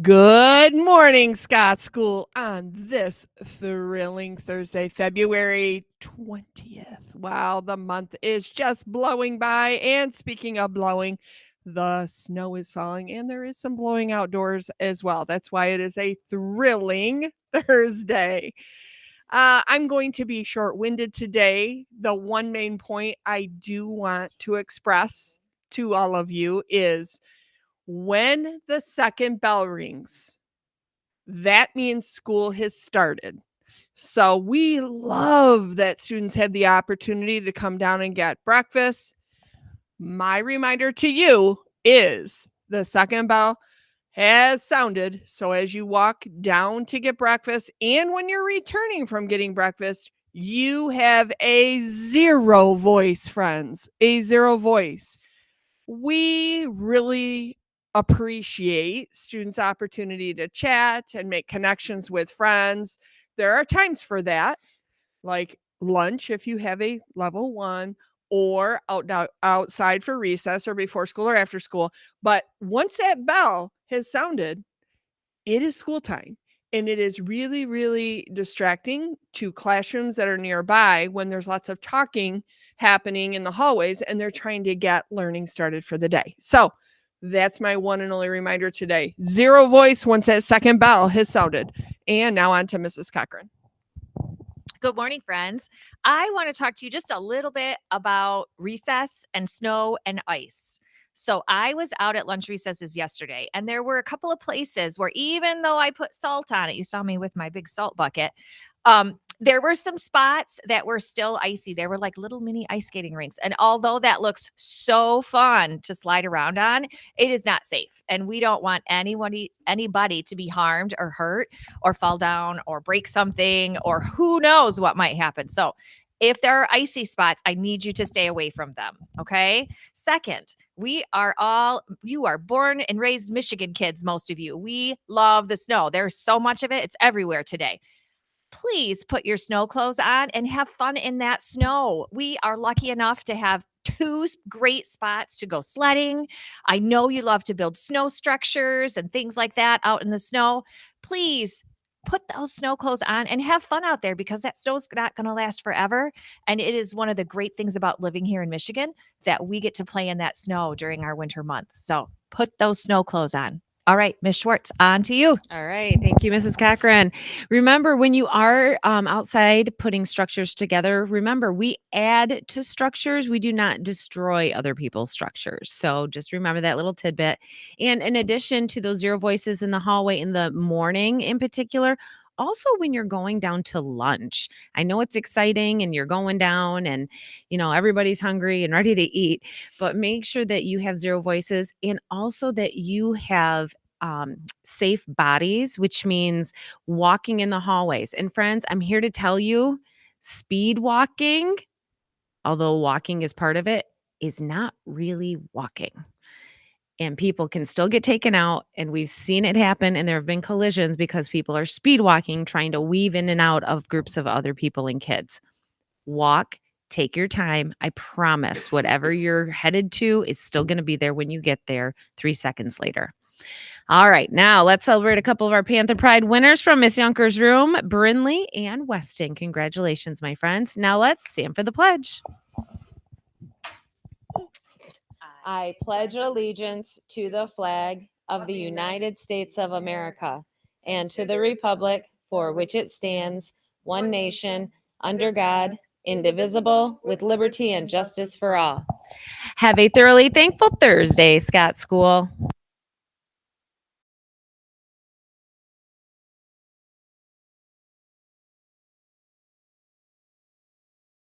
Good morning, Scott School, on this thrilling Thursday, February 20th. Wow, the month is just blowing by. And speaking of blowing, the snow is falling and there is some blowing outdoors as well. That's why it is a thrilling Thursday. I'm going to be short winded today. The one main point I do want to express to all of you is when the second bell rings, that means school has started. So we love that students have the opportunity to come down and get breakfast. My reminder to you is the second bell has sounded. So as you walk down to get breakfast and when you're returning from getting breakfast, you have a zero voice, friends, a zero voice. We really appreciate students' opportunity to chat and make connections with friends. There are times for that, like lunch if you have a level 1 or outside for recess or before school or after school. But once that bell has sounded, it is school time. And it is really, really distracting to classrooms that are nearby when there's lots of talking happening in the hallways and they're trying to get learning started for the day. So that's my one and only reminder today. Zero voice once that second bell has sounded. And now on to Mrs. Cochran. Good morning, friends. I want to talk to you just a little bit about recess and snow and ice. So, I was out at lunch recesses yesterday, and there were a couple of places where even though I put salt on it, you saw me with my big salt bucket, there were some spots that were still icy. There were like little mini ice skating rinks. And although that looks so fun to slide around on, it is not safe. And we don't want anybody to be harmed or hurt or fall down or break something or who knows what might happen. So if there are icy spots, I need you to stay away from them. Okay. Second, you are born and raised Michigan kids, most of you. We love the snow. There's so much of it, it's everywhere today. Please put your snow clothes on and have fun in that snow. We are lucky enough to have two great spots to go sledding. I know you love to build snow structures and things like that out in the snow. Please put those snow clothes on and have fun out there because that snow's not going to last forever. And it is one of the great things about living here in Michigan that we get to play in that snow during our winter months. So put those snow clothes on. All right, Miss Schwartz, on to you. All right. Thank you, Mrs. Cochran. Remember, when you are outside putting structures together, remember, we add to structures. We do not destroy other people's structures. So just remember that little tidbit. And in addition to those zero voices in the hallway in the morning in particular, also when you're going down to lunch. I know it's exciting and you're going down and, everybody's hungry and ready to eat, but make sure that you have zero voices and also that you have safe bodies, which means walking in the hallways. And friends, I'm here to tell you speed walking, although walking is part of it, is not really walking. And people can still get taken out. And we've seen it happen. And there have been collisions because people are speed walking, trying to weave in and out of groups of other people and kids. Walk, take your time. I promise whatever you're headed to is still going to be there when you get there 3 seconds later. All right, now let's celebrate a couple of our Panther Pride winners from Miss Younker's room, Brinley and Weston. Congratulations, my friends. Now let's stand for the pledge. I pledge allegiance to the flag of the United States of America and to the republic for which it stands, one nation, under God, indivisible, with liberty and justice for all. Have a thoroughly thankful Thursday, Scott School.